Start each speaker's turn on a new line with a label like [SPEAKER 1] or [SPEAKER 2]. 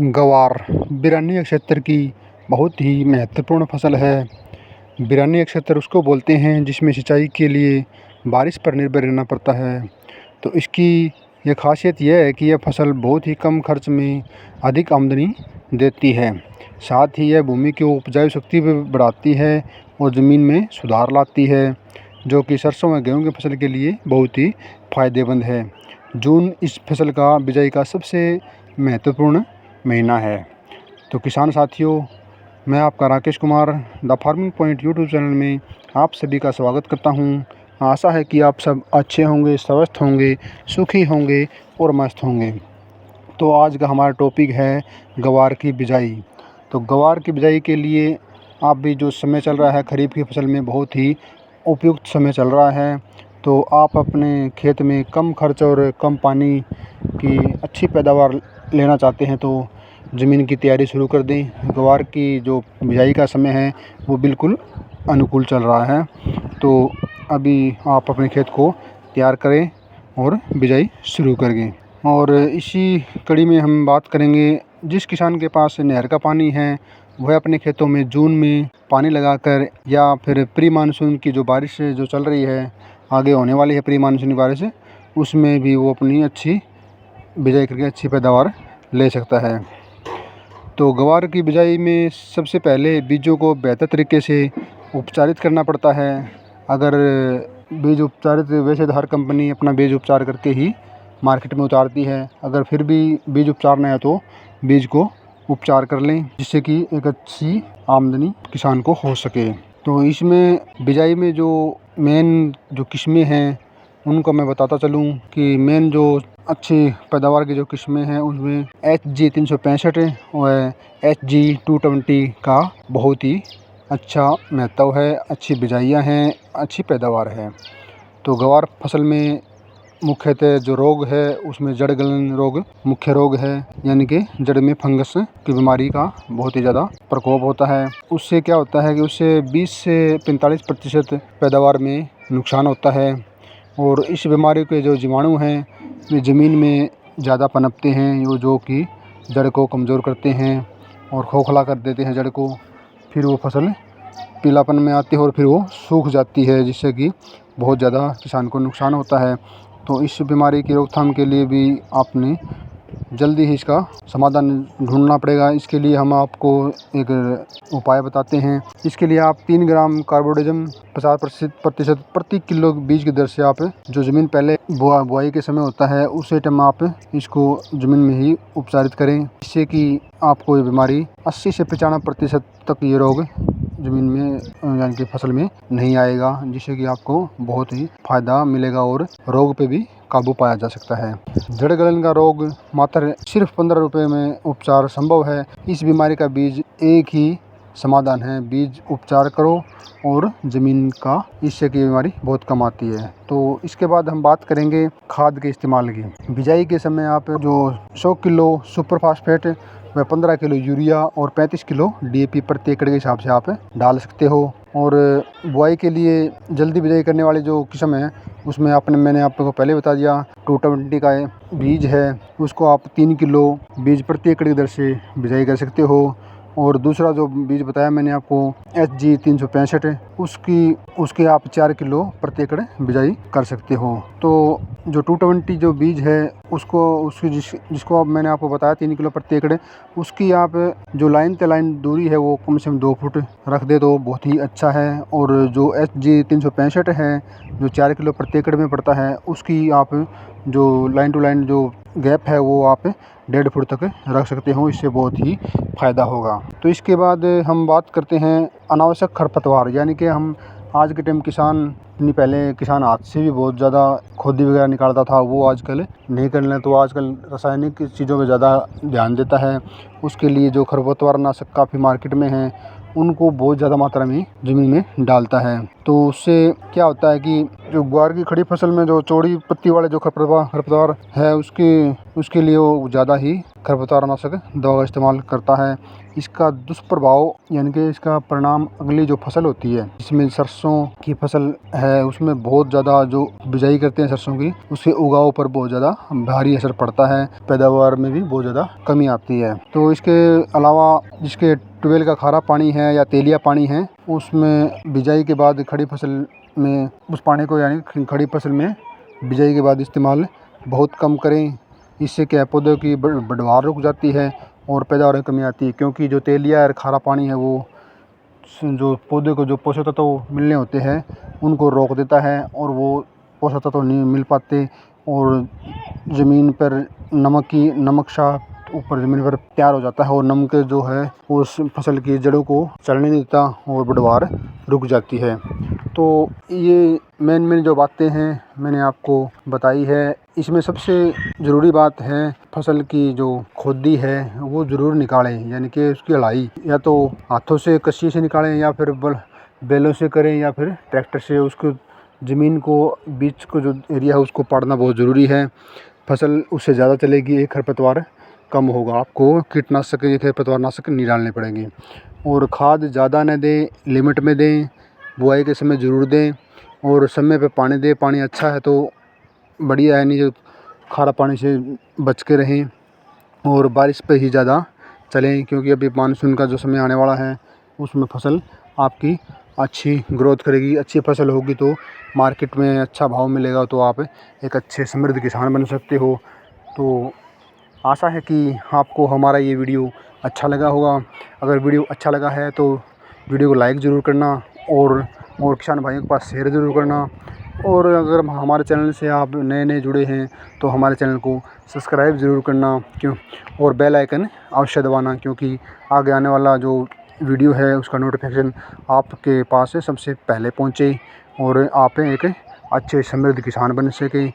[SPEAKER 1] ग्वार बिरानी नक्षत्र की बहुत ही महत्वपूर्ण फसल है। बिरानी नक्षत्र उसको बोलते हैं जिसमें सिंचाई के लिए बारिश पर निर्भर रहना पड़ता है। तो इसकी ये खासियत यह है कि यह फसल बहुत ही कम खर्च में अधिक आमदनी देती है। साथ ही यह भूमि की उपजाऊ शक्ति भी बढ़ाती है और ज़मीन में सुधार लाती है, जो कि सरसों व गेहूँ की फसल के लिए बहुत ही फ़ायदेमंद है। जून इस फसल का बिजाई का सबसे महत्वपूर्ण महीना है। तो किसान साथियों, मैं आपका Rakesh Kumar the farming point YouTube channel में आप सभी का स्वागत करता हूं। आशा है कि आप सब अच्छे होंगे, स्वस्थ होंगे, सुखी होंगे और मस्त होंगे। तो आज का हमारा टॉपिक है ग्वार की बिजाई। तो ग्वार की बिजाई के लिए आप भी जो समय चल रहा है खरीफ की फसल में बहुत ही उपयुक्त समय चल रहा है। तो आप अपने खेत में कम खर्च और कम पानी की अच्छी पैदावार लेना चाहते हैं तो ज़मीन की तैयारी शुरू कर दें। ग्वार की जो बिजाई का समय है वो बिल्कुल अनुकूल चल रहा है। तो अभी आप अपने खेत को तैयार करें और बिजाई शुरू करें। और इसी कड़ी में हम बात करेंगे, जिस किसान के पास नहर का पानी है वह अपने खेतों में जून में पानी लगाकर या फिर प्री मानसून की जो बारिश जो चल रही है, आगे होने वाली है प्री मानसूनी बारिश, उसमें भी वो अपनी अच्छी बिजाई करके अच्छी पैदावार ले सकता है। तो ग्वार की बिजाई में सबसे पहले बीजों को बेहतर तरीके से उपचारित करना पड़ता है। अगर बीज उपचारित, वैसे तो हर कंपनी अपना बीज उपचार करके ही मार्केट में उतारती है, अगर फिर भी बीज उपचार नहीं है तो बीज को उपचार कर लें, जिससे कि एक अच्छी आमदनी किसान को हो सके। तो इसमें बिजाई में जो मेन जो किस्में हैं उनको मैं बताता चलूँ कि मेन जो अच्छी पैदावार की जो किस्में हैं उसमें HG 365 और HG 220 का बहुत ही अच्छा महत्व है। अच्छी बिजाइयाँ हैं, अच्छी पैदावार है। तो ग्वार फसल में मुख्यतः जो रोग है उसमें जड़ गलन रोग मुख्य रोग है, यानी कि जड़ में फंगस की बीमारी का बहुत ही ज़्यादा प्रकोप होता है। उससे क्या होता है कि उससे 20 से 45% पैदावार में नुकसान होता है। और इस बीमारी के जो जीवाणु हैं वे ज़मीन में ज़्यादा पनपते हैं, जो कि जड़ को कमज़ोर करते हैं और खोखला कर देते हैं जड़ को। फिर वो फसल पीलापन में आती है और फिर वो सूख जाती है, जिससे कि बहुत ज़्यादा किसान को नुकसान होता है। तो इस बीमारी की रोकथाम के लिए भी आपने जल्दी ही इसका समाधान ढूंढना पड़ेगा। इसके लिए हम आपको एक उपाय बताते हैं। इसके लिए आप 3 ग्राम कार्बोडेजम 50% प्रति किलो बीज की दर से आप जो ज़मीन पहले बुआई के समय होता है उसी टाइम आप इसको ज़मीन में ही उपचारित करें, जिससे कि आपको ये बीमारी 80 से 95% तक ये रोग ज़मीन में यानी कि फसल में नहीं आएगा, जिससे कि आपको बहुत ही फ़ायदा मिलेगा और रोग पे भी काबू पाया जा सकता है। जड़ गलन का रोग मात्र सिर्फ 15 रुपये में उपचार संभव है। इस बीमारी का बीज एक ही समाधान है, बीज उपचार करो और ज़मीन का, इससे की बीमारी बहुत कम आती है। तो इसके बाद हम बात करेंगे खाद के इस्तेमाल की। बिजाई के समय आप जो 100 किलो सुपर फास्फेट व 15 किलो यूरिया और 35 किलो DAP प्रति एकड़ के हिसाब से आप डाल सकते हो। और बुआई के लिए जल्दी बिजाई करने वाली जो किस्म है उसमें मैंने आपको पहले बता दिया 220 का बीज है, उसको आप 3 किलो बीज प्रति एकड़ की दर से बिजाई कर सकते हो। और दूसरा जो बीज बताया मैंने आपको HG 365 उसके आप 4 किलो प्रति एकड़ बिजाई कर सकते हो। तो जो 220 जो बीज है जिसको अब मैंने आपको बताया 3 किलो प्रति एकड़, उसकी आप जो लाइन से लाइन दूरी है वो कम से कम 2 फुट रख दे तो बहुत ही अच्छा है। और जो HG 365 है जो 4 किलो प्रति एकड़ में पड़ता है, उसकी आप जो लाइन टू लाइन जो गैप है वो आप 1.5 फुट तक रख सकते हो, इससे बहुत ही फ़ायदा होगा। तो इसके बाद हम बात करते हैं अनावश्यक खरपतवार, यानी कि हम आज के टाइम पहले किसान हाथ से भी बहुत ज़्यादा खोदी वगैरह निकालता था, वो आजकल नहीं करना, तो आजकल रासायनिक चीज़ों पे ज़्यादा ध्यान देता है। उसके लिए जो खरपतवार नाशक काफ़ी मार्केट में हैं उनको बहुत ज़्यादा मात्रा में ज़मीन में डालता है। तो उससे क्या होता है कि जो ग्वार की खड़ी फसल में जो चौड़ी पत्ती वाले जो खरपतवार है उसके लिए वो ज़्यादा ही खरपतवारनाशक दवा का इस्तेमाल करता है। इसका दुष्प्रभाव यानी कि इसका परिणाम अगली जो फसल होती है, जिसमें सरसों की फसल है, उसमें बहुत ज़्यादा जो बिजाई करते हैं सरसों की, उसके उगाव पर बहुत ज़्यादा भारी असर पड़ता है, पैदावार में भी बहुत ज़्यादा कमी आती है। तो इसके अलावा जिसके ट्यूबवेल का खारा पानी है या तेलिया पानी है, उसमें बिजाई के बाद खड़ी फसल में उस पानी को यानी खड़ी फसल में बिजाई के बाद इस्तेमाल बहुत कम करें। इससे क्या पौधों की बढ़वार रुक जाती है और पैदावार में कमी आती है, क्योंकि जो तेलिया और खारा पानी है वो जो पौधे को जो पोषक तत्व मिलने होते हैं उनको रोक देता है और वो पोषक तत्व नहीं मिल पाते और ज़मीन पर नमक सा ऊपर ज़मीन पर तैयार हो जाता है और नमक जो है वो उस फसल की जड़ों को चलने नहीं देता और बढ़वार रुक जाती है। तो ये मेन जो बातें हैं मैंने आपको बताई है। इसमें सबसे ज़रूरी बात है फसल की जो खोदी है वो ज़रूर निकालें, यानी कि उसकी अड़ाई या तो हाथों से कस्सी से निकालें या फिर बैलों से करें या फिर ट्रैक्टर से। उसको ज़मीन को बीच को जो एरिया है उसको पाड़ना बहुत ज़रूरी है। फसल उससे ज़्यादा चलेगी, एक खरपतवार कम होगा। आपको कीटनाशक या खरपतवारनाशक नहीं डालने पड़ेंगे और खाद ज़्यादा न दें, लिमिट में दें, बुआई के समय ज़रूर दें और समय पे पानी दें। पानी अच्छा है तो बढ़िया है, नहीं जो खारा पानी से बच के रहें और बारिश पे ही ज़्यादा चलें, क्योंकि अभी मानसून का जो समय आने वाला है उसमें फसल आपकी अच्छी ग्रोथ करेगी। अच्छी फसल होगी तो मार्केट में अच्छा भाव मिलेगा, तो आप एक अच्छे समृद्ध किसान बन सकते हो। तो आशा है कि आपको हमारा ये वीडियो अच्छा लगा होगा। अगर वीडियो अच्छा लगा है तो वीडियो को लाइक ज़रूर करना और किसान भाइयों के पास शेयर ज़रूर करना। और अगर हमारे चैनल से आप नए जुड़े हैं तो हमारे चैनल को सब्सक्राइब ज़रूर करना और बेल आइकन अवश्य दबाना, क्योंकि आगे आने वाला जो वीडियो है उसका नोटिफिकेशन आपके पास सबसे पहले पहुँचे और आप एक अच्छे समृद्ध किसान बन सकें।